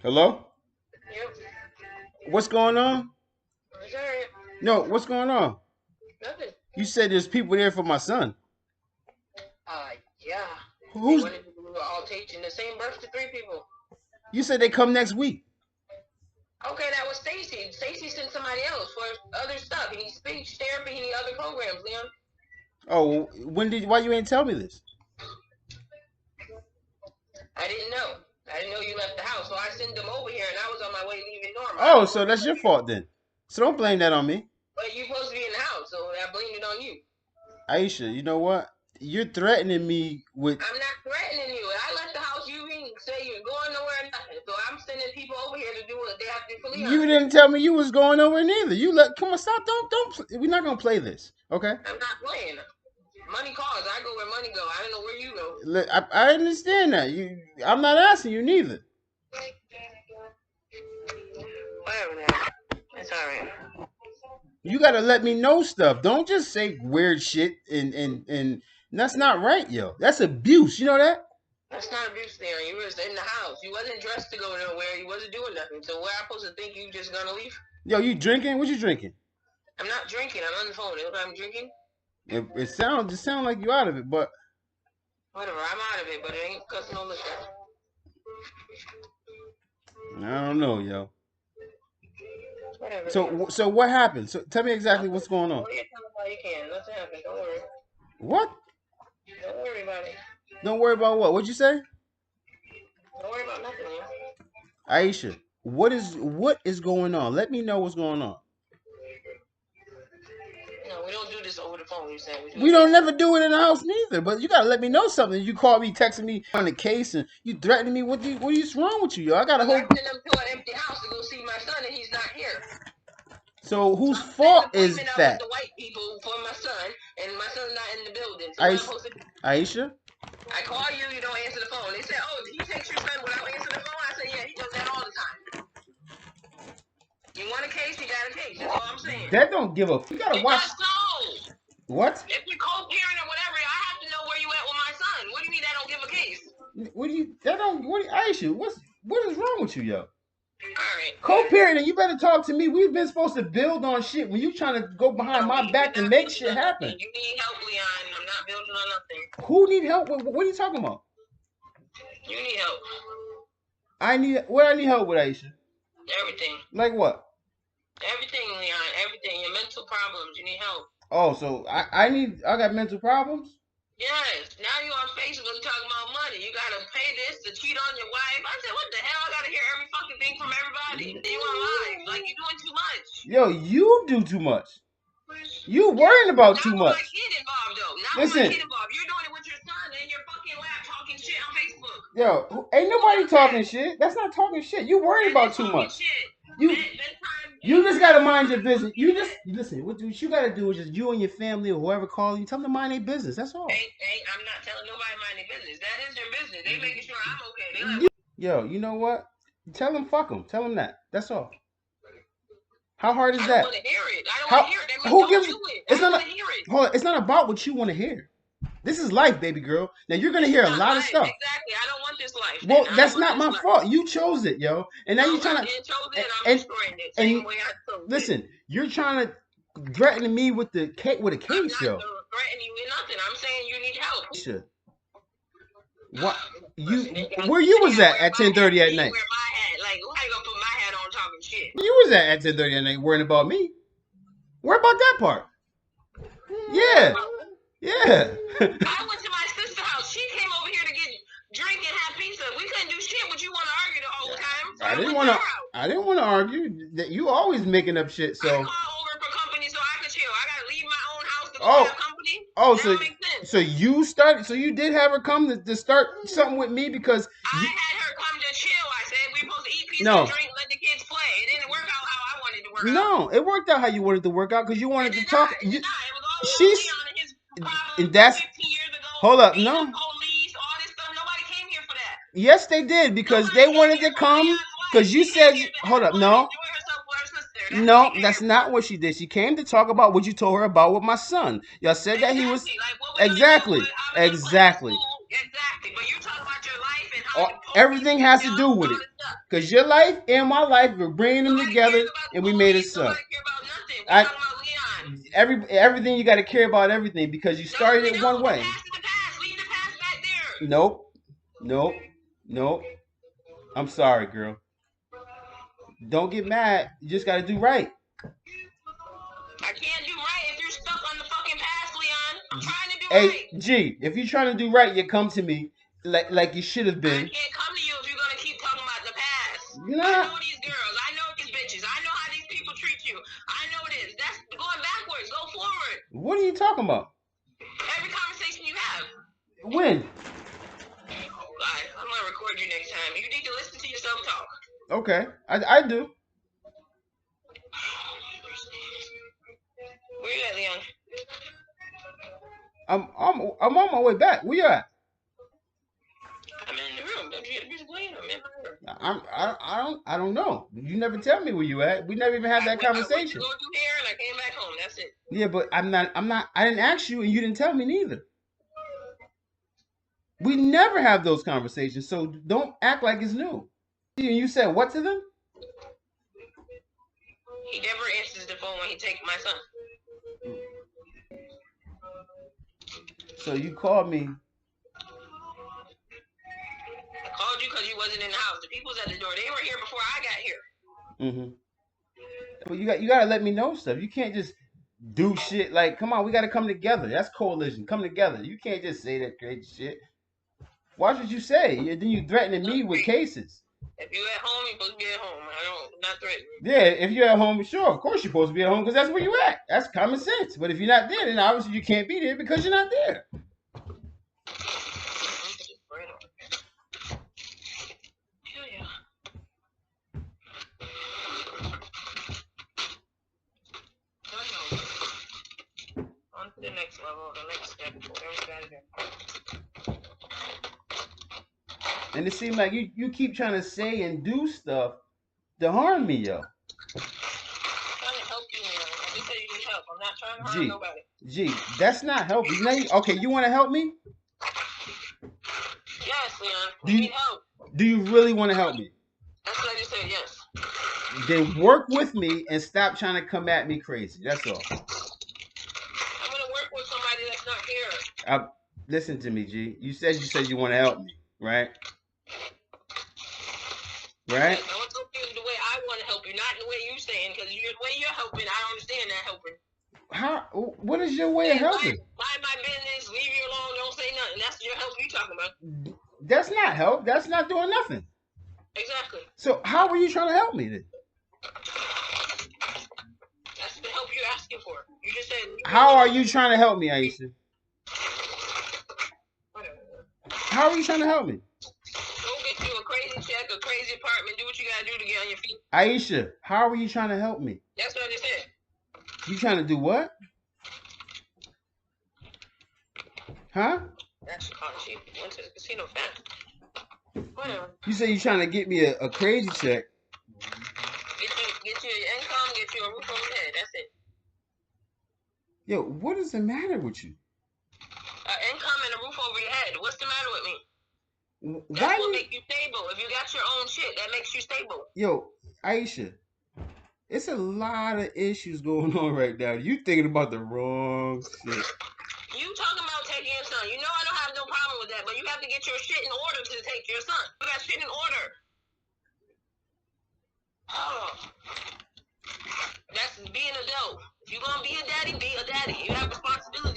Hello? Yep. What's going on? It's alright. No, what's going on? Nothing. You said there's people there for my son. Yeah. They Who's wanted to do all teaching the same birth to three people. you said they come next week? Okay, that was Stacy. Stacy sent somebody else for other stuff. He needs speech therapy. He needs other programs, Leon. Oh, why you ain't tell me this? I didn't know. I didn't know you left the house, so I sent them over here, and I was on my way leaving Norma. Oh, so that's your fault then. So don't blame that on me. But you're supposed to be in the house, so I blamed it on you. Aisha, you know what? You're threatening me with I'm not threatening you. I left the house. You didn't say you're going nowhere or nothing. So I'm sending people over here to do what they have to do for Leon. you didn't tell me you was going over neither. You let come on, stop. We're not gonna play this, okay? I'm not playing. Money calls. I go where money go. I don't know where you go. I understand that. I'm not asking you neither. Whatever now. It's alright. You gotta let me know stuff. Don't just say weird shit and that's not right, yo. That's abuse. You know that? That's not abuse there. You was in the house. You wasn't dressed to go nowhere. You wasn't doing nothing. So where I supposed to think you just gonna leave? Yo, you drinking? What you drinking? I'm not drinking. I'm on the phone. You know what I'm drinking? It sounds like you out of it, but Whatever. I'm out of it, but it ain't cussing no liquor. I don't know, yo. Whatever. So what happened? So tell me exactly what's going on. What are you talking about? You can. Nothing happened. Don't worry. What? Don't worry about it. Don't worry about what? What'd you say? Don't worry about nothing, man. Aisha, what is going on? Let me know what's going on. No, we don't do this over the phone. You saying We don't never do it in the house neither. But you gotta let me know something. You called me, texting me on the case, and you threatening me. What is wrong with you, yo? I got a whole. I'm sending them to an empty house to go see my son, and he's not here. So whose I'm fault setting an is appointment up that? with the white people for my son, and my son's not in the building. So what I'm Aisha, supposed to do? Aisha, I call you, you don't answer the phone. They said, "Oh, he takes your son without answering the phone." I said, "Yeah, he does that all the time." You want a case, you got a case. That's all I'm saying. that don't give a. You gotta It watch. does so. What? If you're co-parent or whatever, I have to know where you at with my son. What do you mean that don't give a case? What do you? That don't. What? Aisha, what is wrong with you, yo? All right. Co-parenting, you better talk to me. We've been supposed to build on shit. When you trying to go behind my back to make shit happen. You need help, Leon. I'm not building on nothing. Who need help? What are you talking about? You need help. I need. What I need help with, Aisha? Everything. Like what? Everything, Leon. Everything. Your mental problems. You need help. Oh, so I got mental problems. Yes. Now you on Facebook talking about money. You gotta pay this to cheat on your wife. I said, what the hell? I gotta hear every fucking thing from everybody. You on live. Like you're doing too much. Yo, you do too much. You worrying about too Not with much. my kid involved though. Not Listen. with my kid involved. You're doing it with your son and your fucking lap talking shit on Facebook. Yo, ain't nobody talking shit. That's not talking shit. You worried about too much. Shit. You just gotta mind your business. You just listen. What you gotta do is just you and your family or whoever calling you, tell them to mind their business. That's all. I'm not telling nobody mind their business. That is their business. They making sure I'm okay. They like, yo, you know what? Tell them fuck them. Tell them that. That's all. How hard is I that? don't want to hear it. I don't want to hear it. That means who don't gives? do it. It's I don't not. want to hear it. Hold on. It's not about what you want to hear. This is life, baby girl. Now you're gonna hear a lot of stuff. Exactly. I don't want this life. Well, that's not my fault. You chose it, yo. And now you're trying to. I'm destroying it. Same way I chose it. Listen, you're trying to threaten me with a case, yo. I'm not threatening you with nothing. I'm saying you need help. Sure. What where you was at 10:30 at night? Wear my hat. Like, who I gonna put my hat on talking shit? You was at 10:30 at night worrying about me. Worry about that part. Yeah. Yeah. I went to my sister's house. She came over here to get drink and have pizza. We couldn't do shit, but you want to argue the whole time. So I didn't want to argue. That you always making up shit. So. I called over for company so I could chill. I gotta leave my own house to go have company. Oh, so you started. So you did have her come to start something with me because I had her come to chill. I said we supposed to eat pizza, and drink, let the kids play. It didn't work out how I wanted to work out. No, it worked out how you wanted to work out because you wanted to talk. It was all She's Leon and his and that's 15 years ago. Hold up, no. Police, all this stuff. Nobody came here for that. Yes, they did because they wanted to come. Because you said, hold up, no. No, that's not what she did. She came to talk about what you told her about with my son. Y'all said that he was exactly. Exactly, but you're talking about your life and how everything has to do with it. Because your life and my life, we're bringing them together, and we made a son. Nobody care about nothing. We're talking about Leon. Everything you got to care about everything because you started it one way. The past is the past. Leave the past back there. Nope. I'm sorry, girl. Don't get mad. You just got to do right. I can't do right if you're stuck on the fucking past, Leon. I'm trying to do right. Hey, G, if you're trying to do right, you come to me like you should have been. I can't come to you if you're going to keep talking about the past. Nah. I know these girls. I know these bitches. I know how these people treat you. I know this. That's going backwards. Go forward. What are you talking about? Every conversation you have. When? I'm going to record you next time. You need to listen to yourself talk. Okay, I do. Where you at, Leon? I'm on my way back. Where you at? I'm in the room. Don't you explain? I'm in my room. I don't know. You never tell me where you at. We never even had that conversation. I went to go do hair and I came back home. That's it. Yeah, but I'm not. I didn't ask you, and you didn't tell me neither. We never have those conversations, so don't act like it's new. And you said what to them? He never answers the phone when he takes my son. So you called me. I called you because you wasn't in the house. The people's at the door. They were here before I got here. But you gotta let me know stuff. You can't just do shit like, come on, we gotta come together. That's coalition. Come together. You can't just say that crazy shit. Watch what you say. And then you threatening me with cases. If you at home, you're supposed to be at home. Not threatening. Yeah, if you're at home, sure, of course you're supposed to be at home because that's where you at. That's common sense. But if you're not there, then obviously you can't be there because you're not there. On to the next level, the next step, whatever you gotta do. And it seems like you keep trying to say and do stuff to harm me, yo. I'm trying to help you, man. I just said you need help. I'm not trying to harm nobody. Gee, that's not helping. Okay, you want to help me? Yes, Leon. We need help. Do you really want to help me? That's what I just said, yes. Then work with me and stop trying to come at me crazy. That's all. I'm going to work with somebody that's not here. Listen to me, G. You said you want to help me, right? Right? I want to help you the way I want to help you, not the way you're saying, because the way you're helping, I don't understand that helping. What is your way of helping? Mind my business, leave you alone, don't say nothing. That's your help you talking about. That's not help. That's not doing nothing. Exactly. So how are you trying to help me then? That's the help you're asking for. You just said. How are you trying to help me, Aisha? How are you trying to help me? Go get you a crazy check, a crazy apartment, do what you gotta do to get on your feet. Aisha, how are you trying to help me? That's what I just said. You trying to do what? Huh? That's she went to the casino fast. Whatever. You say you trying to get me a crazy check. Get you your income, get you a roof over your head. That's it. Yo, what is the matter with you? An income and a roof over your head. What's the matter with me? That's Why what makes you stable. If you got your own shit, that makes you stable. Yo, Aisha, it's a lot of issues going on right now. You thinking about the wrong shit. You talking about taking your son. You know I don't have no problem with that, but you have to get your shit in order to take your son. You got shit in order. Oh. That's being an adult. If you're going to be a daddy, be a daddy. You have responsibility.